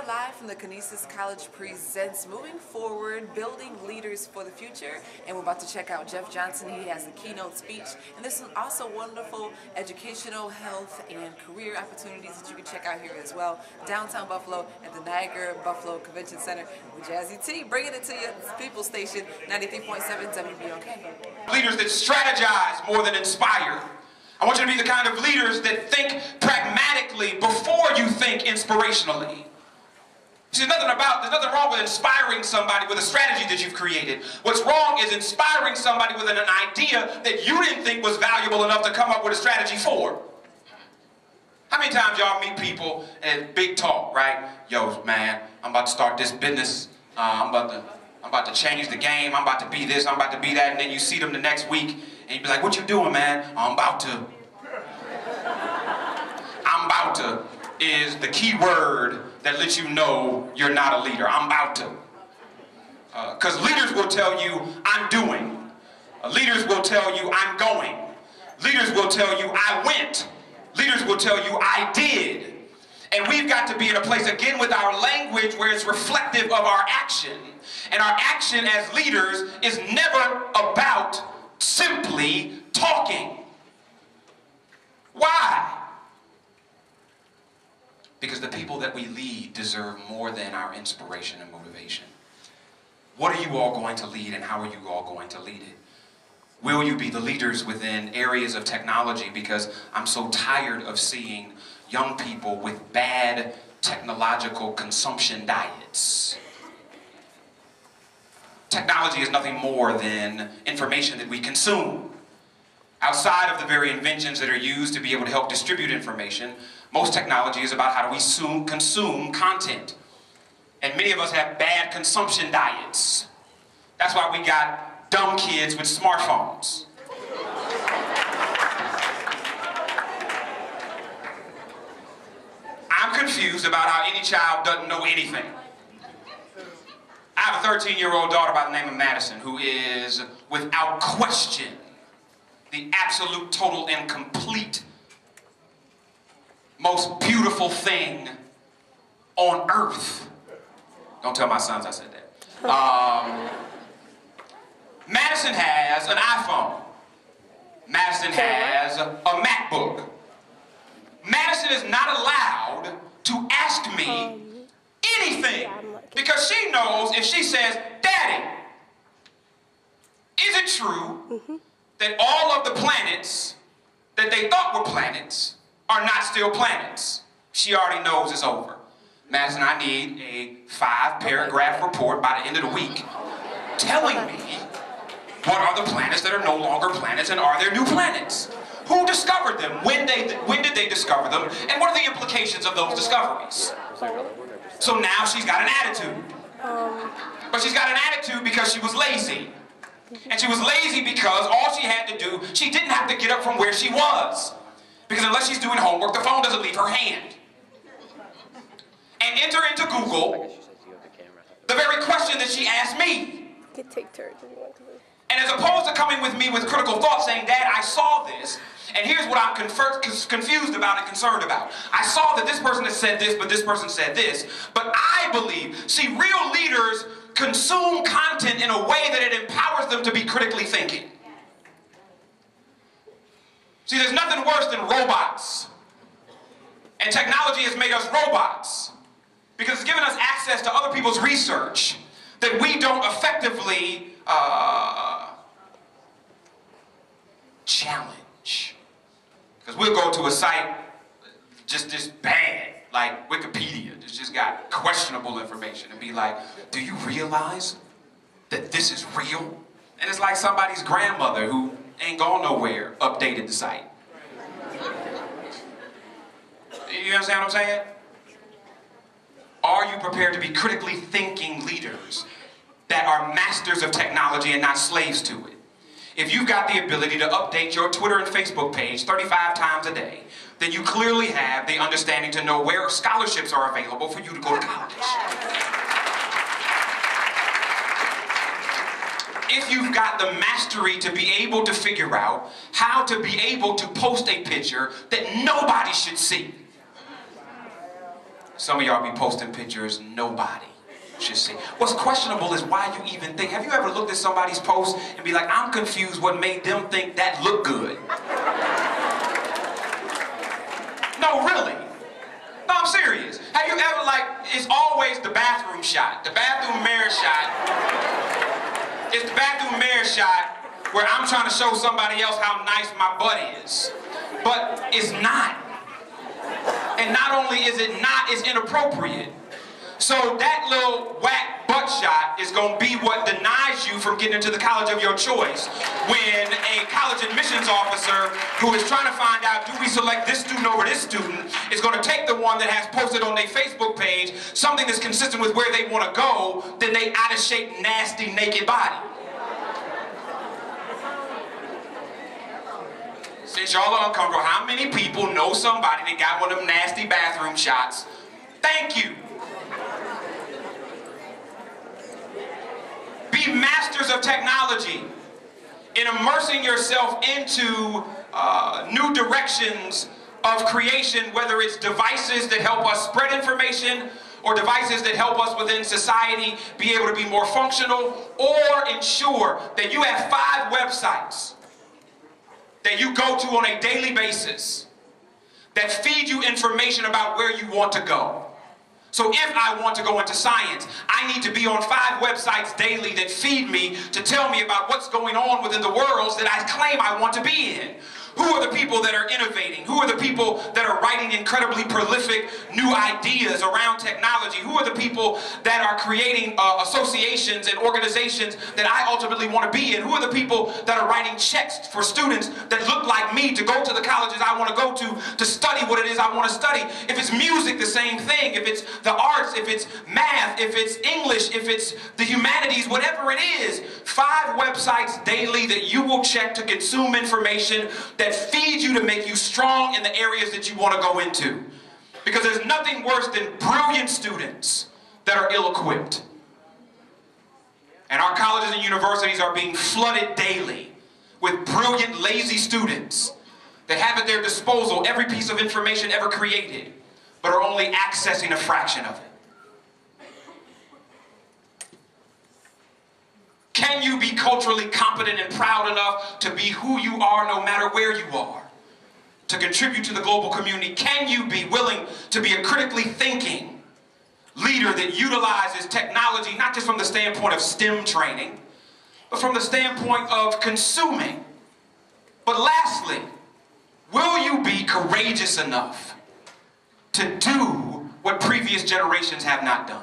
live from the Canisius College Presents Moving Forward, Building Leaders for the Future. And we're about to check out Jeff Johnson. He has a keynote speech. And there's some also wonderful educational, health, and career opportunities that you can check out here as well. Downtown Buffalo at the Niagara Buffalo Convention Center with Jazzy T, bringing it to your people station, 93.7 WBOK. Leaders that strategize more than inspire. I want you to be the kind of leaders that think pragmatically before you think inspirationally. There's nothing wrong with inspiring somebody with a strategy that you've created. What's wrong is inspiring somebody with an idea that you didn't think was valuable enough to come up with a strategy for. How many times y'all meet people and big talk, right? Yo, man, I'm about to start this business. I'm about to change the game. I'm about to be this. I'm about to be that. And then you see them the next week, and you be like, "What you doing, man?" I'm about to is the key word that lets you know you're not a leader. I'm about to. Because leaders will tell you, "I'm doing." Leaders will tell you, "I'm going." Leaders will tell you, "I went." Leaders will tell you, "I did." And we've got to be in a place, again, with our language where it's reflective of our action. And our action as leaders is never about simply talking. Why? Because the people that we lead deserve more than our inspiration and motivation. What are you all going to lead, and how are you all going to lead it? Will you be the leaders within areas of technology? Because I'm so tired of seeing young people with bad technological consumption diets. Technology is nothing more than information that we consume. Outside of the very inventions that are used to be able to help distribute information, most technology is about how do we consume content. And many of us have bad consumption diets. That's why we got dumb kids with smartphones. I'm confused about how any child doesn't know anything. I have a 13-year-old daughter by the name of Madison who is, without question, the absolute, total, and complete most beautiful thing on earth. Don't tell my sons I said that. Madison has an iPhone. Madison has a MacBook. Madison is not allowed to ask me anything because she knows if she says, "Daddy, is it true that all of the planets that they thought were planets are not still planets?" She already knows it's over. Madison, I need a 5-paragraph report by the end of the week telling me what are the planets that are no longer planets, and are there new planets? Who discovered them? When did they discover them? And what are the implications of those discoveries? So now she's got an attitude. But she's got an attitude because she was lazy. And she was lazy because all she had to do, she didn't have to get up from where she was. Because unless she's doing homework, the phone doesn't leave her hand. And enter into Google the very question that she asked me. Take turns if you want to. And as opposed to coming with me with critical thought saying, "Dad, I saw this, and here's what I'm confused about and concerned about. I saw that this person has said this, but this person said this. But I believe," see, real leaders consume content in a way that it empowers them to be critically thinking. See, there's nothing worse than robots. And technology has made us robots because it's given us access to other people's research that we don't effectively challenge. Because we'll go to a site just bad, like Wikipedia, that's just got questionable information, and be like, "Do you realize that this is real?" And it's like somebody's grandmother who ain't gone nowhere updated the site. You understand what I'm saying? Are you prepared to be critically thinking leaders that are masters of technology and not slaves to it? If you've got the ability to update your Twitter and Facebook page 35 times a day, then you clearly have the understanding to know where scholarships are available for you to go to college. If you've got the mastery to be able to figure out how to be able to post a picture that nobody should see, Some of y'all be posting pictures nobody should see. What's questionable is why you even think. Have you ever looked at somebody's post and be like, I'm confused what made them think that looked good? No, really. No, I'm serious. Have you ever, like, it's always the bathroom shot. The bathroom mirror shot. It's the bathroom mirror shot where I'm trying to show somebody else how nice my butt is. But it's not. And not only is it not, it's inappropriate. So that little whack butt shot is going to be what denies you from getting into the college of your choice when a college admissions officer who is trying to find out, do we select this student over this student, is going to take the one that has posted on their Facebook page something that's consistent with where they want to go, then they out of shape, nasty, naked body. Since y'all are uncomfortable, how many people know somebody that got one of them nasty bathroom shots? Thank you. Be masters of technology in immersing yourself into new directions of creation, whether it's devices that help us spread information or devices that help us within society be able to be more functional, or ensure that you have 5 websites that you go to on a daily basis that feed you information about where you want to go. So if I want to go into science, I need to be on 5 websites daily that feed me to tell me about what's going on within the worlds that I claim I want to be in. Who are the people that are innovating? Who are the people that are writing incredibly prolific new ideas around technology? Who are the people that are creating associations and organizations that I ultimately want to be in? Who are the people that are writing checks for students that look like me to go to the colleges I want to go to study what it is I want to study? If it's music, the same thing. If it's the arts, if it's math, if it's English, if it's the humanities, whatever it is, 5 websites daily that you will check to consume information that feed you to make you strong in the areas that you want to go into. Because there's nothing worse than brilliant students that are ill-equipped. And our colleges and universities are being flooded daily with brilliant, lazy students that have at their disposal every piece of information ever created, but are only accessing a fraction of it. Can you be culturally competent and proud enough to be who you are no matter where you are? To contribute to the global community? Can you be willing to be a critically thinking leader that utilizes technology not just from the standpoint of STEM training, but from the standpoint of consuming? But lastly, will you be courageous enough to do what previous generations have not done?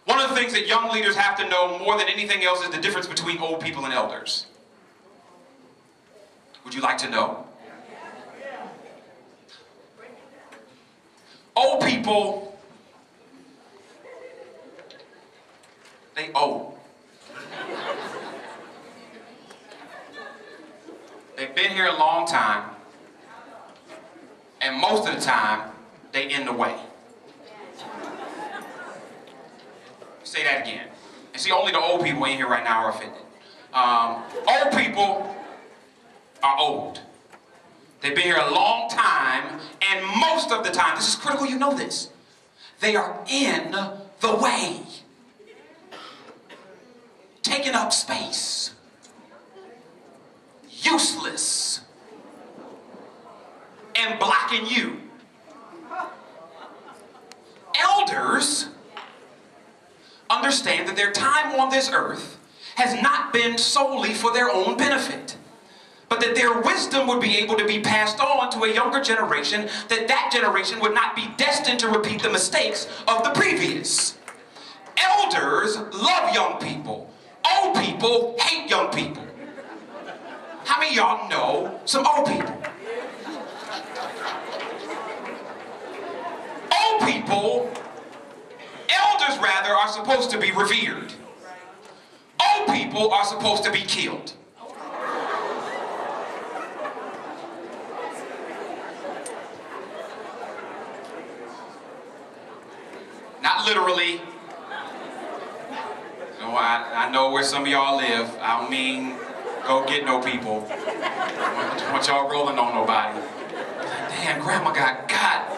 One of the things that young leaders have to know more than anything else is the difference between old people and elders. Would you like to know? Old people, they old. They've been here a long time, and most of the time, they in the way. Say that again. And see, only the old people in here right now are offended. Old people are old. They've been here a long time, and most of the time, this is critical, you know this, they are in the way. Taking up space. Useless. And blocking you. Elders understand that their time on this earth has not been solely for their own benefit, but that their wisdom would be able to be passed on to a younger generation, that generation would not be destined to repeat the mistakes of the previous. Elders love young people. Old people hate young people. How many of y'all know some old people? Old people, elders rather, are supposed to be revered. Old people are supposed to be killed. Not literally. No, I know where some of y'all live. I don't mean go get no people. I don't want y'all rolling on nobody. Damn, grandma got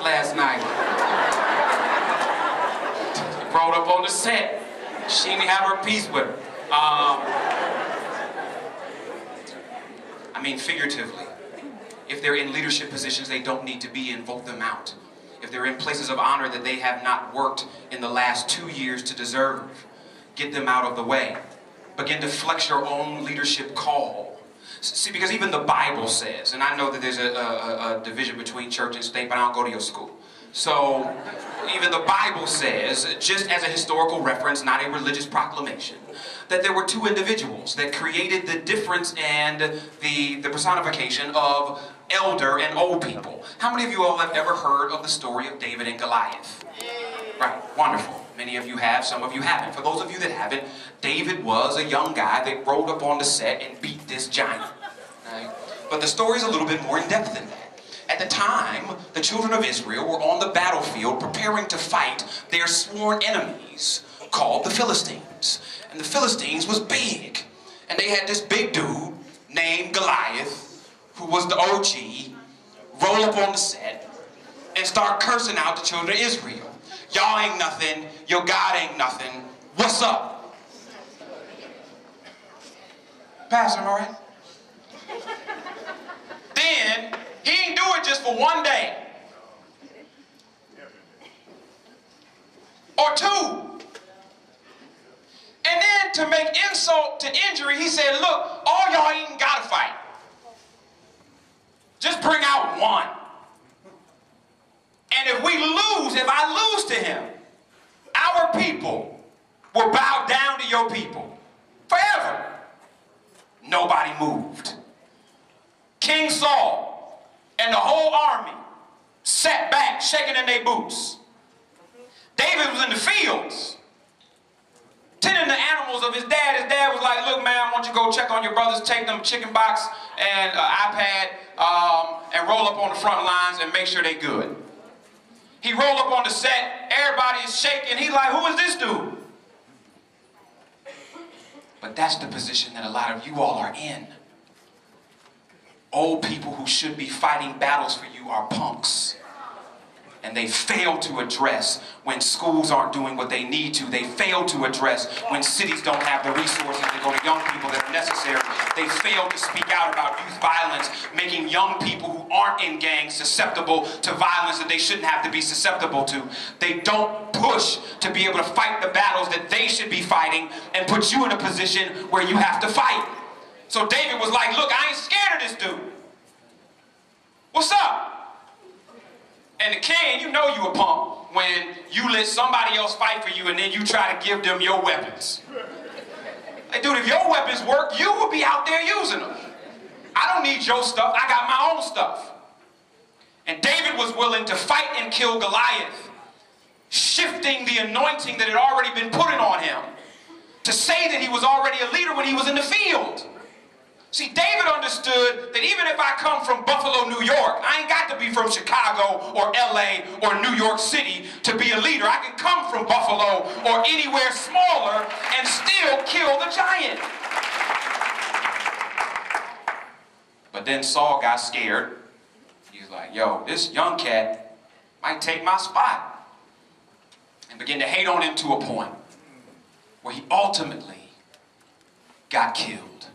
last night. rolled up on the set. She didn't have her piece with her. I mean, figuratively. If they're in leadership positions they don't need to be in, vote them out. If they're in places of honor that they have not worked in the last 2 years to deserve, get them out of the way. Begin to flex your own leadership call. See, because even the Bible says, and I know that there's a division between church and state, but I don't go to your school. So, even the Bible says, just as a historical reference, not a religious proclamation, that there were two individuals that created the difference and the personification of elder and old people. How many of you all have ever heard of the story of David and Goliath? Right, wonderful. Many of you have, some of you haven't. For those of you that haven't, David was a young guy that rode up on the set and beat this giant. Right? But the story is a little bit more in depth than that. At the time, the children of Israel were on the battlefield preparing to fight their sworn enemies called the Philistines. And the Philistines was big. And they had this big dude named Goliath, who was the OG, roll up on the set and start cursing out the children of Israel. Y'all ain't nothing. Your God ain't nothing. What's up? Pastor, am I right? Then, he didn't do it just for one day. Or two. And then, to make insult to injury, he said, look, all y'all ain't gotta fight. Just bring out one. And if we lose, if I lose to him, our people will bow down to your people forever. Nobody moved. King Saul and the whole army sat back, shaking in their boots. David was in the fields, tending the animals of his dad. His dad was like, look, man, I want you to go check on your brothers, take them a chicken box and an iPad, and roll up on the front lines and make sure they're good. He rolled up on the set, everybody is shaking. He's like, who is this dude? But that's the position that a lot of you all are in. Old people who should be fighting battles for you are punks. And they fail to address when schools aren't doing what they need to. They fail to address when cities don't have the resources to go to young people that are necessary. They fail to speak out about youth violence, making young people who aren't in gangs susceptible to violence that they shouldn't have to be susceptible to. They don't push to be able to fight the battles that they should be fighting and put you in a position where you have to fight. So David was like, look, I ain't scared of this dude. What's up? And the king, you know you a punk when you let somebody else fight for you and then you try to give them your weapons. Like, dude, if your weapons work, you will be out there using them. I don't need your stuff. I got my own stuff. And David was willing to fight and kill Goliath, shifting the anointing that had already been put on him to say that he was already a leader when he was in the field. See, David understood that even if I come from Buffalo, New York, I ain't got to be from Chicago or LA or New York City to be a leader. I can come from Buffalo or anywhere smaller and still kill the giant. But then Saul got scared. He's like, yo, this young cat might take my spot. And began to hate on him to a point where he ultimately got killed,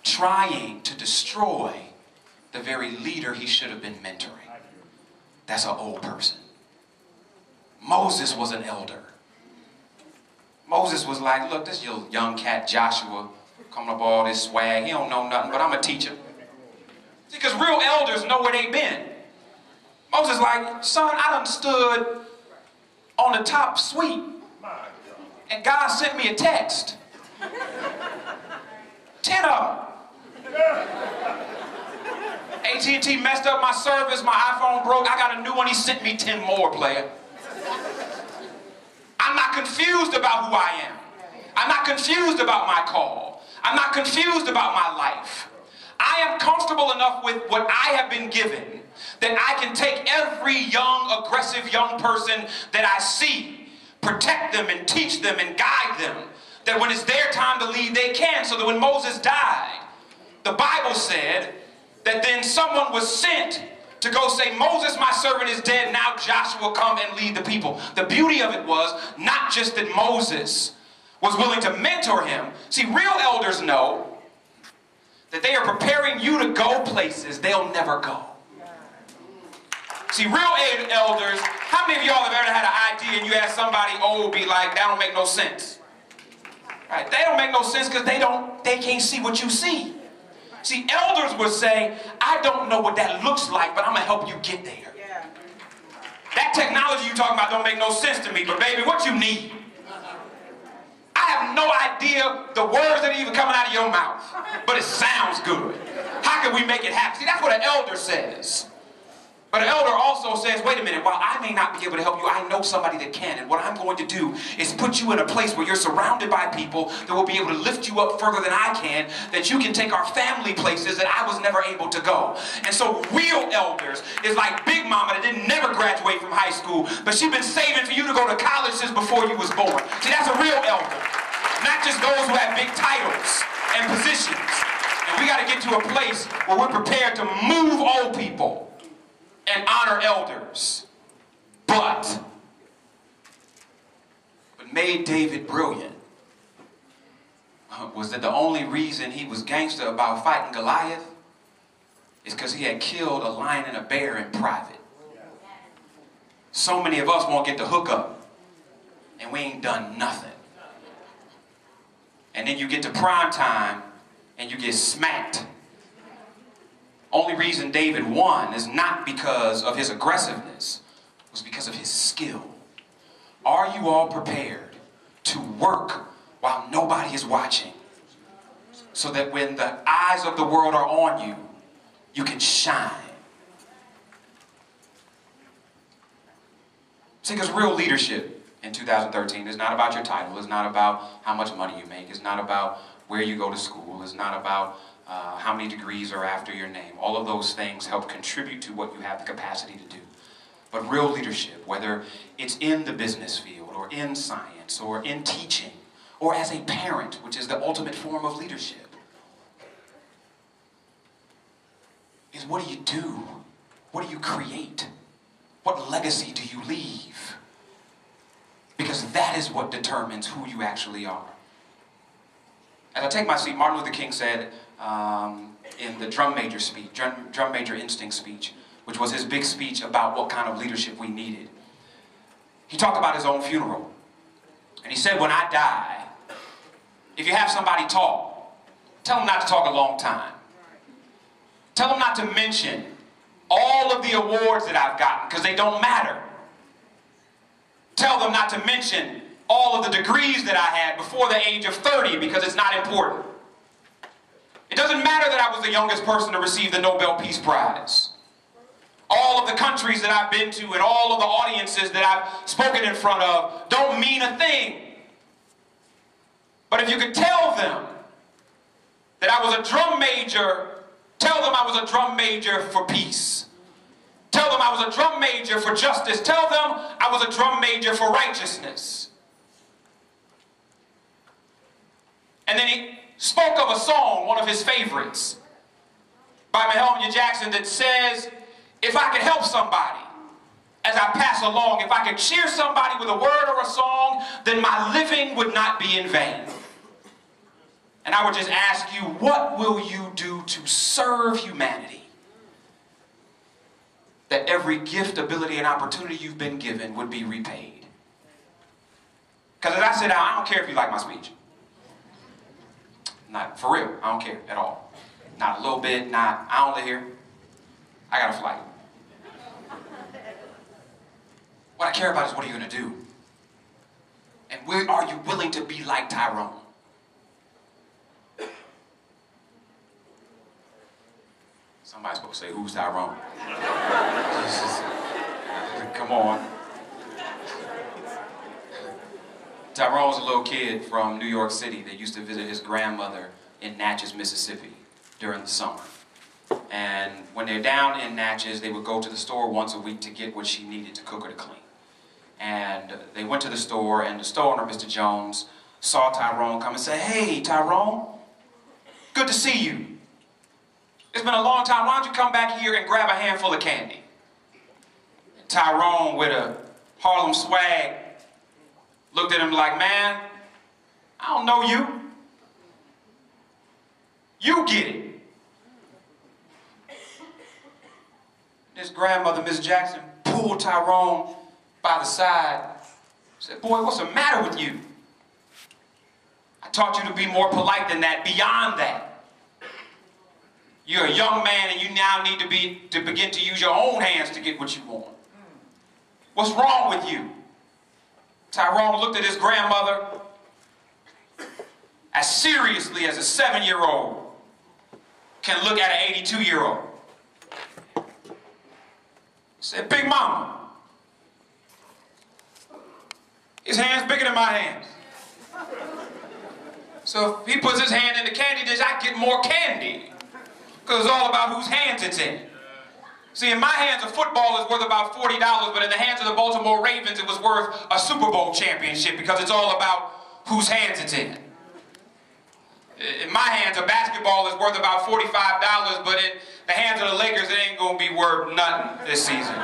trying to destroy the very leader he should have been mentoring. That's an old person. Moses was an elder. Moses was like, look, this young cat Joshua coming up all this swag. He don't know nothing, but I'm going to teach him. See, because real elders know where they've been. Moses like, son, I done stood on the top suite, and God sent me a text. 10 of them. AT&T messed up my service, my iPhone broke, I got a new one, he sent me 10 more, player. I'm not confused about who I am. I'm not confused about my call. I'm not confused about my life. I am comfortable enough with what I have been given that I can take every young, aggressive young person that I see, protect them and teach them and guide them, that when it's their time to lead, they can. So that when Moses died, the Bible said that then someone was sent to go say, Moses, my servant, is dead. Now Joshua, come and lead the people. The beauty of it was not just that Moses was willing to mentor him. See, real elders know that they are preparing you to go places they'll never go. See, real elders, how many of y'all have ever had an idea and you ask somebody old, be like, that don't make no sense? Right? They don't make no sense because they can't see what you see. See, elders would say, I don't know what that looks like, but I'm going to help you get there. Yeah. That technology you're talking about don't make no sense to me, but baby, what you need? I have no idea the words that are even coming out of your mouth, but it sounds good. How can we make it happen? See, that's what an elder says. But an elder also says, wait a minute, while I may not be able to help you, I know somebody that can. And what I'm going to do is put you in a place where you're surrounded by people that will be able to lift you up further than I can, that you can take our family places that I was never able to go. And so real elders is like Big Mama that didn't never graduate from high school, but she's been saving for you to go to college since before you was born. See, that's a real elder. Not just those who have big titles and positions. And we got to get to a place where we're prepared to move old people and honor elders. But what made David brilliant was that the only reason he was gangster about fighting Goliath is because he had killed a lion and a bear in private. So many of us won't get the hookup and we ain't done nothing. And then you get to prime time and you get smacked. Only reason David won is not because of his aggressiveness, it was because of his skill. Are you all prepared to work while nobody is watching, so that when the eyes of the world are on you, you can shine? See, because real leadership in 2013 is not about your title, it's not about how much money you make, it's not about where you go to school, it's not about how many degrees are after your name. All of those things help contribute to what you have the capacity to do. But real leadership, whether it's in the business field or in science or in teaching or as a parent, which is the ultimate form of leadership, is what do you do? What do you create? What legacy do you leave? Because that is what determines who you actually are. As I take my seat, Martin Luther King said in the drum major speech, drum major instinct speech, which was his big speech about what kind of leadership we needed. He talked about his own funeral. And he said, when I die, if you have somebody talk, tell them not to talk a long time. Tell them not to mention all of the awards that I've gotten, because they don't matter. Tell them not to mention all of the degrees that I had before the age of 30, because it's not important. It doesn't matter that I was the youngest person to receive the Nobel Peace Prize. All of the countries that I've been to and all of the audiences that I've spoken in front of don't mean a thing. But if you could tell them that I was a drum major, tell them I was a drum major for peace. Tell them I was a drum major for justice. Tell them I was a drum major for righteousness. And then he spoke of a song, one of his favorites, by Mahalia Jackson, that says, if I could help somebody as I pass along, if I could cheer somebody with a word or a song, then my living would not be in vain. And I would just ask you, what will you do to serve humanity, that every gift, ability, and opportunity you've been given would be repaid? Because as I sit down, I don't care if you like my speech. Not for real, I don't care at all. Not a little bit, not, I don't live here. I got a flight. What I care about is what are you going to do? And where are you willing to be like Tyrone? Somebody's supposed to say, who's Tyrone? Come on. Tyrone was a little kid from New York City that used to visit his grandmother in Natchez, Mississippi during the summer. And when they're down in Natchez, they would go to the store once a week to get what she needed to cook or to clean. And they went to the store, and the store owner, Mr. Jones, saw Tyrone come and said, hey, Tyrone, good to see you. It's been a long time. Why don't you come back here and grab a handful of candy? And Tyrone, with a Harlem swag, looked at him like, man, I don't know you. You get it. His grandmother, Miss Jackson, pulled Tyrone by the side, said, boy, what's the matter with you? I taught you to be more polite than that, beyond that. You're a young man and you now need to begin to use your own hands to get what you want. What's wrong with you? Tyrone looked at his grandmother as seriously as a 7-year-old can look at an 82-year-old. He said, Big Mama, his hand's bigger than my hands. So if he puts his hand in the candy dish, I get more candy. Because it's all about whose hands it's in. See, in my hands, a football is worth about $40, but in the hands of the Baltimore Ravens, it was worth a Super Bowl championship because it's all about whose hands it's in. In my hands, a basketball is worth about $45, but in the hands of the Lakers, it ain't going to be worth nothing this season.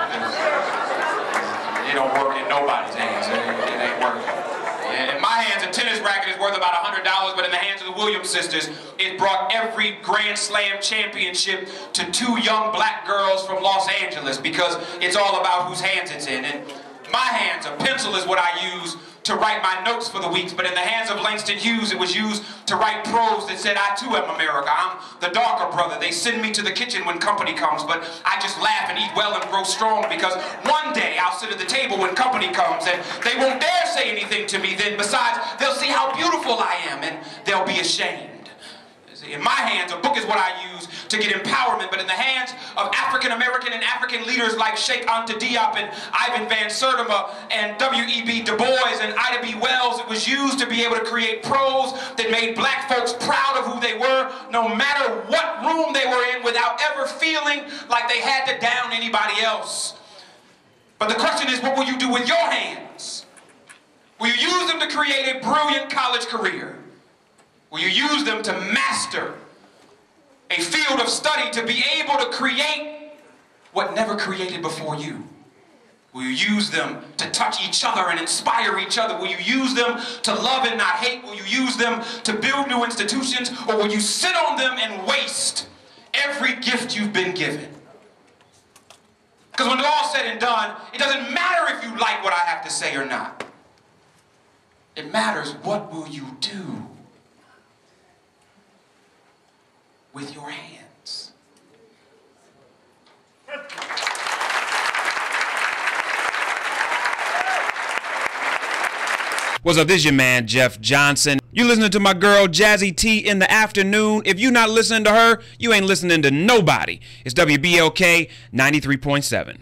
It don't work in nobody's hands. It ain't working. In my hands, a tennis racket is worth about $100, but in the hands of the Williams sisters, it brought every Grand Slam championship to 2 young black girls from Los Angeles because it's all about whose hands it's in. In my hands, a pencil is what I use to write my notes for the weeks, but in the hands of Langston Hughes, it was used to write prose that said, I too am America. I'm the darker brother. They send me to the kitchen when company comes, but I just laugh and eat well and grow strong because one day I'll sit at the table when company comes and they won't dare say anything to me then. Besides, they'll see how beautiful I am and they'll be ashamed. In my hands, a book is what I use to get empowerment, but in the hands of African-American and African leaders like Sheikh Anta Diop and Ivan Van Sertima and W.E.B. Du Bois and Ida B. Wells, it was used to be able to create prose that made black folks proud of who they were, no matter what room they were in, without ever feeling like they had to down anybody else. But the question is, what will you do with your hands? Will you use them to create a brilliant college career? Will you use them to master a field of study, to be able to create what never created before you? Will you use them to touch each other and inspire each other? Will you use them to love and not hate? Will you use them to build new institutions? Or will you sit on them and waste every gift you've been given? Because when it's all said and done, it doesn't matter if you like what I have to say or not. It matters, what will you do with your hands? What's up? This is your man, Jeff Johnson. You listening to my girl, Jazzy T, in the afternoon. If you're not listening to her, you ain't listening to nobody. It's WBLK 93.7.